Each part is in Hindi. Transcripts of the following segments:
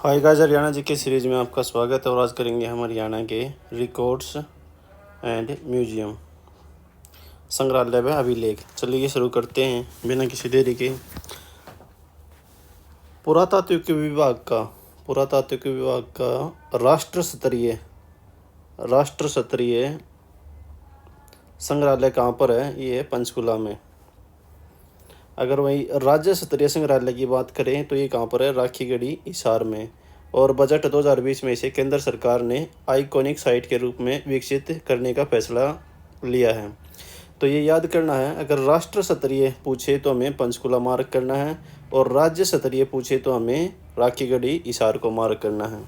हाय गाइस, हरियाणा जी के सीरीज में आपका स्वागत है। और आज करेंगे हम हरियाणा के रिकॉर्ड्स एंड म्यूजियम संग्रहालय व अभिलेख। चलिए शुरू करते हैं बिना किसी देरी के। पुरातात्विक विभाग का राष्ट्र स्तरीय संग्रहालय कहाँ पर है? ये है पंचकुला में। अगर वही राज्य स्तरीय संग्रहालय की बात करें तो ये कहाँ पर है? राखीगढ़ी, हिसार में। और बजट 2020 में इसे केंद्र सरकार ने आइकॉनिक साइट के रूप में विकसित करने का फैसला लिया है। तो ये याद करना है, अगर राष्ट्र स्तरीय पूछे तो हमें पंचकुला मार्क करना है, और राज्य स्तरीय पूछे तो हमें राखीगढ़ी, हिसार को मार्क करना है।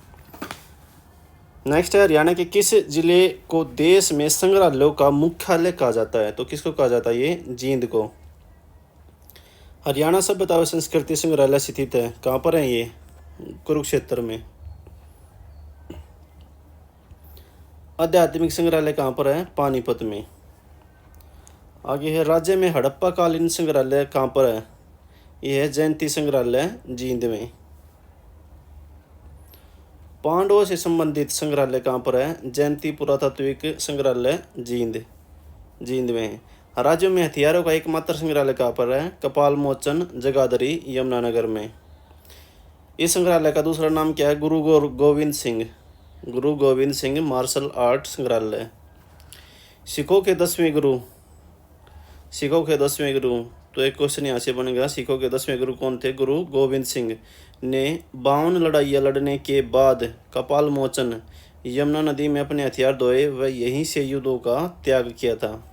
नेक्स्ट है, हरियाणा के किस जिले को देश में संग्रहालयों का मुख्यालय कहा जाता है? तो किसको कहा जाता है? ये जींद को। हरियाणा सभ्यता व संस्कृति संग्रहालय स्थित है कहाँ पर है? ये कुरुक्षेत्र में। आध्यात्मिक संग्रहालय कहाँ पर है? पानीपत में। आगे है, राज्य में हड़प्पा कालीन संग्रहालय कहाँ पर है? यह है जयंती संग्रहालय, जींद में। पांडवों से संबंधित संग्रहालय कहाँ पर है? जयंती पुरातात्विक संग्रहालय, जींद में। राज्यों में हथियारों का एकमात्र संग्रहालय कहाँ पर है? कपाल मोचन, जगाधरी, यमुनानगर में। इस संग्रहालय का दूसरा नाम क्या है? गुरु गोविंद सिंह मार्शल आर्ट संग्रहालय। सिखों के 10वें गुरु। तो एक क्वेश्चन यहाँ से बनेगा, सिखों के 10वें गुरु कौन थे? गुरु गोविंद सिंह ने 52 लड़ाइयाँ लड़ने के बाद कपाल मोचन यमुना नदी में अपने हथियार धोए व यहीं से युद्धों का त्याग किया था।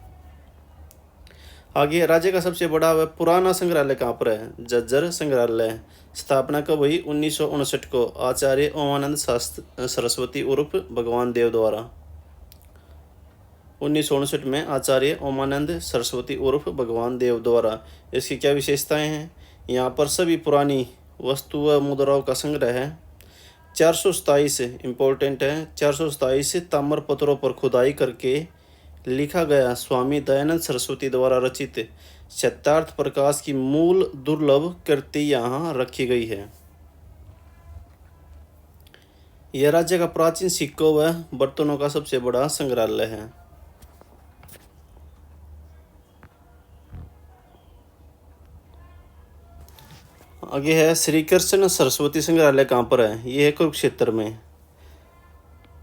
आगे, राज्य का सबसे बड़ा व पुराना संग्रहालय कहाँ पर है? झज्जर संग्रहालय। स्थापना कब हुई? 1959 को आचार्य ओमानंद सरस्वती उर्फ भगवान देव द्वारा। 1959 में आचार्य ओमानंद सरस्वती उर्फ भगवान देव द्वारा। इसकी क्या विशेषताएं हैं? यहाँ पर सभी पुरानी वस्तु व मुद्राओं का संग्रह है। 427 इम्पोर्टेंट है, 427 ताम्र पत्रों पर खुदाई करके लिखा गया स्वामी दयानंद सरस्वती द्वारा रचित सत्यार्थ प्रकाश की मूल दुर्लभ कृति यहाँ रखी गई है। यह राज्य का प्राचीन सिक्कों व बर्तनों का सबसे बड़ा संग्रहालय है। आगे है, श्री कृष्ण सरस्वती संग्रहालय कहाँ पर है? यह है कुरुक्षेत्र में।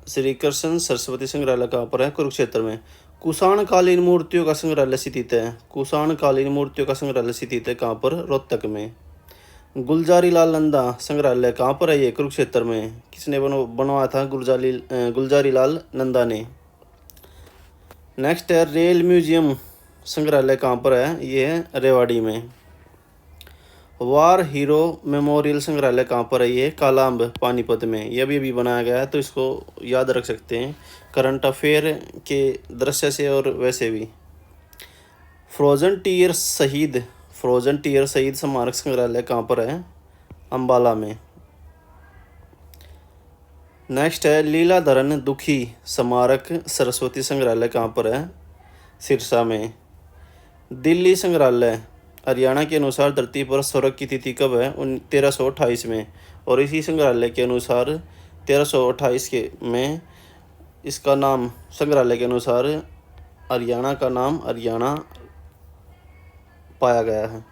श्री कृष्ण सरस्वती संग्रहालय कहाँ पर है? कुरुक्षेत्र में। कुषाणकालीन मूर्तियों का संग्रहालय स्थित है। कुषाणकालीन मूर्तियों का संग्रहालय स्थित है कहाँ पर? रोहतक में। गुलजारी लाल नंदा संग्रहालय कहाँ पर है? ये कुरुक्षेत्र में। किसने बनवाया था? गुलजारी लाल नंदा ने। नेक्स्ट है, रेल म्यूजियम संग्रहालय कहाँ पर है? ये है रेवाड़ी में। वार हीरो मेमोरियल संग्रहालय कहाँ पर है? ये कालाअंब, पानीपत में। यह भी बनाया गया है, तो इसको याद रख सकते हैं करंट अफेयर के दृश्य से और वैसे भी। फ्रोजन टीयर शहीद स्मारक संग्रहालय कहाँ पर है? अंबाला में। नेक्स्ट है, लीलाधरन दुखी स्मारक सरस्वती संग्रहालय कहाँ पर है? सिरसा में। दिल्ली संग्रहालय, हरियाणा के अनुसार धरती पर स्वर्ग की तिथि कब है? 1328 में। और इसी संग्रहालय के अनुसार 1328 में इसका नाम, संग्रहालय के अनुसार हरियाणा का नाम हरियाणा पाया गया है।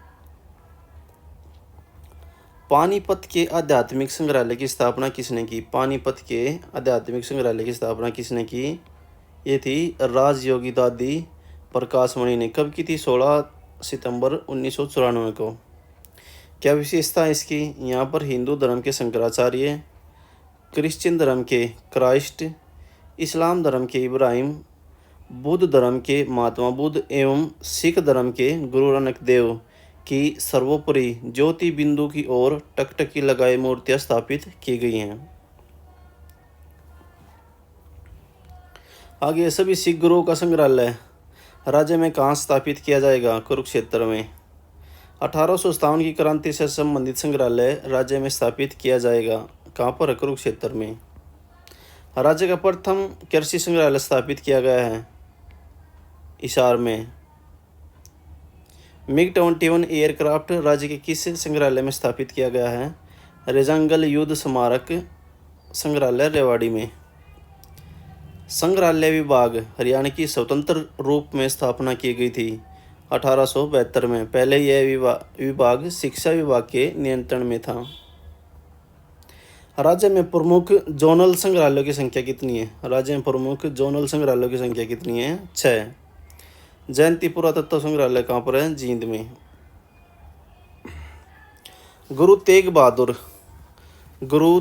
पानीपत के आध्यात्मिक संग्रहालय की स्थापना किसने की? पानीपत के आध्यात्मिक संग्रहालय की स्थापना किसने की? ये थी राजयोगी दादी प्रकाशमणि ने। कब की थी? 16 सितंबर 1994 को। क्या विशेषता है इसकी? यहाँ पर हिंदू धर्म के शंकराचार्य, क्रिश्चियन धर्म के क्राइस्ट, इस्लाम धर्म के इब्राहिम, बुद्ध धर्म के महात्मा बुद्ध एवं सिख धर्म के गुरु नानक देव की सर्वोपरि ज्योति बिंदु की ओर टकटकी लगाए मूर्तियां स्थापित की गई हैं। आगे, सभी सिख गुरुओं का संग्रहालय राज्य में कहाँ स्थापित किया जाएगा? कुरुक्षेत्र में। 1857 की क्रांति से संबंधित संग्रहालय राज्य में स्थापित किया जाएगा कहाँ पर? कुरुक्षेत्र में। राज्य का प्रथम कृषि संग्रहालय स्थापित किया गया है हिसार में। मिग 21 एयरक्राफ्ट राज्य के किस संग्रहालय में स्थापित किया गया है? रेजंगल युद्ध स्मारक संग्रहालय रेवाड़ी में। संग्रहालय विभाग हरियाणा की स्वतंत्र रूप में स्थापना की गई थी 1872 में। पहले यह विभाग शिक्षा विभाग के नियंत्रण में था। राज्य में प्रमुख जोनल संग्रहालयों की संख्या कितनी है? राज्य में प्रमुख जोनल संग्रहालयों की संख्या कितनी है? 6। जयंती पुरातत्व संग्रहालय कहाँ पर है? जींद में। गुरु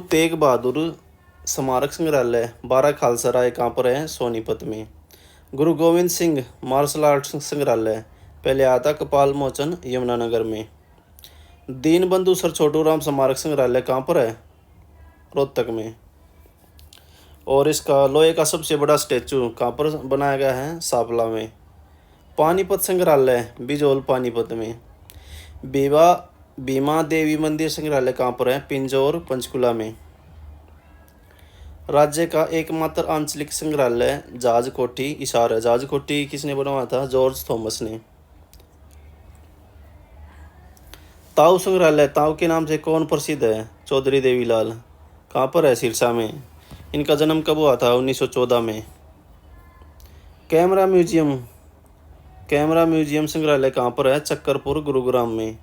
तेग बहादुर स्मारक संग्रहालय बारा खालसा राय कहाँ पर है? सोनीपत में। गुरु गोविंद सिंह मार्शल आर्ट संग्रहालय पहले आता कपाल मोचन यमुनानगर में। दीनबंधु सर छोटू राम स्मारक संग्रहालय कहाँ पर है? रोहतक में। और इसका लोहे का सबसे बड़ा स्टैचू कहाँ पर बनाया गया है? सापला में। पानीपत संग्रहालय बिजोल पानीपत में। भीमा देवी मंदिर संग्रहालय कहाँ पर है? पिंजौर पंचकुला में। राज्य का एकमात्र आंचलिक संग्रहालय जहाज कोठी हिसार है। जहाज कोठी किसने बनवाया था? जॉर्ज थॉमस ने। ताऊ संग्रहालय ताऊ के नाम से कौन प्रसिद्ध है? चौधरी देवीलाल। कहाँ पर है? सिरसा में। इनका जन्म कब हुआ था? 1914 में। कैमरा म्यूजियम संग्रहालय कहाँ पर है? चक्करपुर गुरुग्राम में।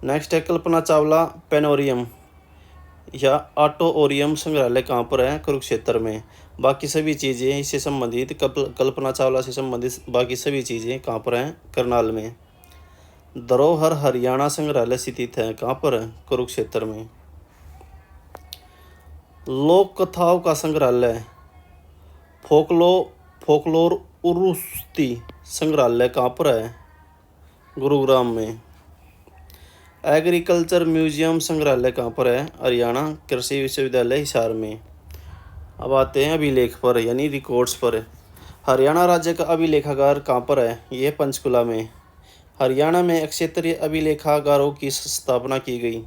नेक्स्ट है कल्पना चावला पेनोरियम या ऑटोओरियम संग्रहालय कहाँ पर है? कुरुक्षेत्र में। बाकी सभी चीज़ें इससे संबंधित कल्पना चावला से संबंधित बाकी सभी चीज़ें कहाँ पर हैं? करनाल में। धरोहर हरियाणा संग्रहालय स्थित है कहाँ पर? कुरुक्षेत्र में। लोक कथाओं का संग्रहालय फोकलोर उरुस्ती संग्रहालय कहाँ पर है? गुरुग्राम में। एग्रीकल्चर म्यूजियम संग्रहालय कहाँ पर है? हरियाणा कृषि विश्वविद्यालय हिसार में। अब आते हैं अभिलेख पर यानी रिकॉर्ड्स पर। हरियाणा राज्य का अभिलेखागार कहाँ पर है? ये पंचकुला में। हरियाणा में क्षेत्रीय अभिलेखागारों की स्थापना की गई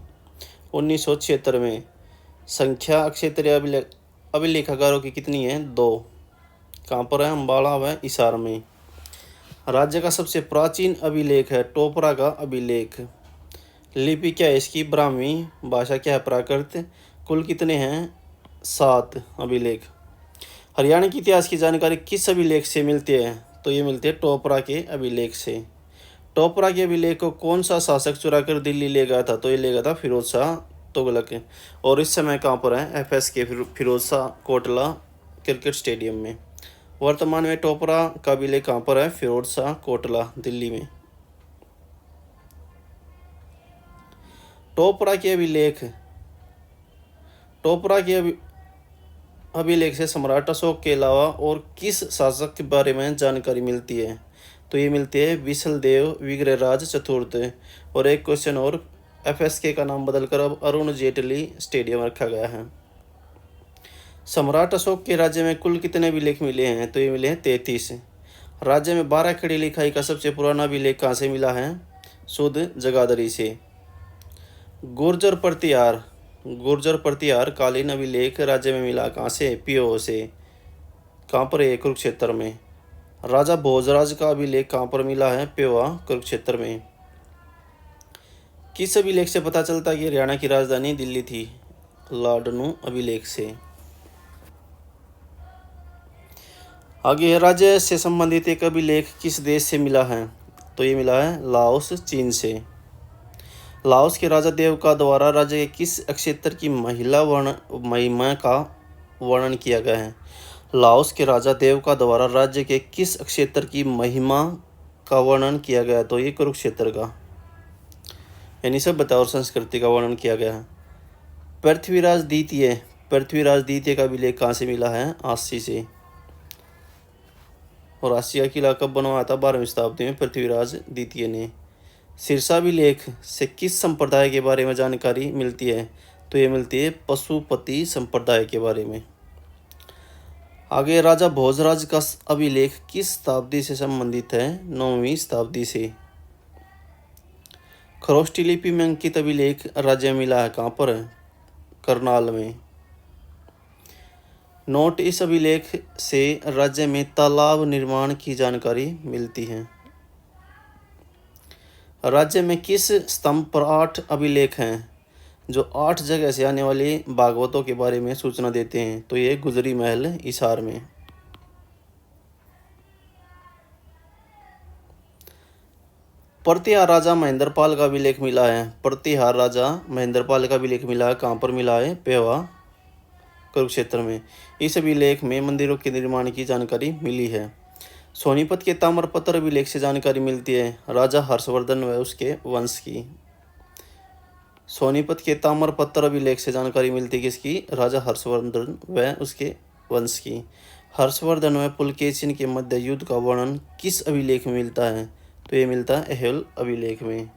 1976 में। संख्या क्षेत्रीय अभिलेखागारों की कितनी है? 2। कहाँ पर है? अम्बाला व हिसार में। राज्य का सबसे प्राचीन अभिलेख है टोपरा का अभिलेख। लिपि क्या है इसकी? ब्राह्मी। भाषा क्या है? प्राकृत। कुल कितने हैं? 7 अभिलेख। हरियाणा के इतिहास की जानकारी किस अभिलेख से मिलती है? तो ये मिलती है टोपरा के अभिलेख से। टोपरा के अभिलेख को कौन सा शासक चुरा कर दिल्ली ले गया था? तो ये ले गया था फिरोज शाह तुगलक। और इस समय कहाँ पर है? FSK Firoz Shah Kotla cricket stadium में। वर्तमान में टोपरा का अभिलेख कहाँ पर है? फिरोज शाह कोटला दिल्ली में। टोपरा के अभिलेख से सम्राट अशोक के अलावा और किस शासक के बारे में जानकारी मिलती है? तो ये मिलती है विशलदेव विग्रहराज चतुर्थ। और एक क्वेश्चन और, FSK का नाम बदलकर अब अरुण जेटली स्टेडियम रखा गया है। सम्राट अशोक के राज्य में कुल कितने अभिलेख मिले हैं? तो ये मिले हैं 33। राज्य में 12 खड़ी लिखाई का सबसे पुराना अभिलेख कहाँ से मिला है? शुद्ध जगाधरी से। गुर्जर प्रतिहार कालीन अभिलेख राज्य में मिला कहाँ से? PO से। कहाँ पर है? कुरुक्षेत्र में। राजा भोजराज का अभिलेख कहाँ पर मिला है? पेवा कुरुक्षेत्र में। किस अभिलेख से पता चलता है कि हरियाणा की राजधानी दिल्ली थी? लाडनू अभिलेख से। आगे राज्य से संबंधित एक अभिलेख किस देश से मिला है? तो ये मिला है लाओस चीन से। लाओस के राजा देवका द्वारा राज्य के किस क्षेत्र की महिमा का वर्णन किया गया है? लाओस के राजा देवका द्वारा राज्य के किस क्षेत्र की महिमा का वर्णन किया गया? तो ये कुरुक्षेत्र का यानी सभ्यता और संस्कृति का वर्णन किया गया है। पृथ्वीराज द्वितीय का अभिलेख कहाँ से मिला है? आसी से। और आसी का किला कब बनवाया था? 12वीं शताब्दी में पृथ्वीराज द्वितीय ने। सिरसा अभिलेख से किस संप्रदाय के बारे में जानकारी मिलती है? तो ये मिलती है पशुपति संप्रदाय के बारे में। आगे राजा भोजराज का अभिलेख किस शताब्दी से संबंधित है? 9वीं शताब्दी से। खरोष्टी लिपि में अंकित अभिलेख राज्य में मिला है कहाँ पर? करनाल में। नोट इस अभिलेख से राज्य में तालाब निर्माण की जानकारी मिलती है। राज्य में किस स्तंभ पर 8 अभिलेख हैं? जो 8 जगह से आने वाली भागवतों के बारे में सूचना देते हैं, तो ये गुजरी महल हिसार में। प्रतिहार राजा महेंद्रपाल का अभिलेख मिला है। प्रतिहार राजा महेंद्रपाल का अभिलेख मिला है, कहाँ पर मिला है? पेवा, कुरुक्षेत्र में। इस अभिलेख में मंदिरों के निर्माण की जानकारी मिली है। सोनीपत के ताम्रपत्र अभिलेख से जानकारी मिलती है राजा हर्षवर्धन व उसके वंश की। सोनीपत के ताम्रपत्र अभिलेख से जानकारी मिलती है किसकी? राजा हर्षवर्धन व उसके वंश की। हर्षवर्धन व पुलकेशिन के मध्य युद्ध का वर्णन किस अभिलेख में मिलता है? तो ये मिलता है ऐहोल अभिलेख में।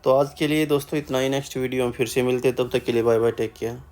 तो आज के लिए दोस्तों इतना ही। नेक्स्ट वीडियो में फिर से मिलते हैं, तब तक के लिए बाय बाय, टेक केयर।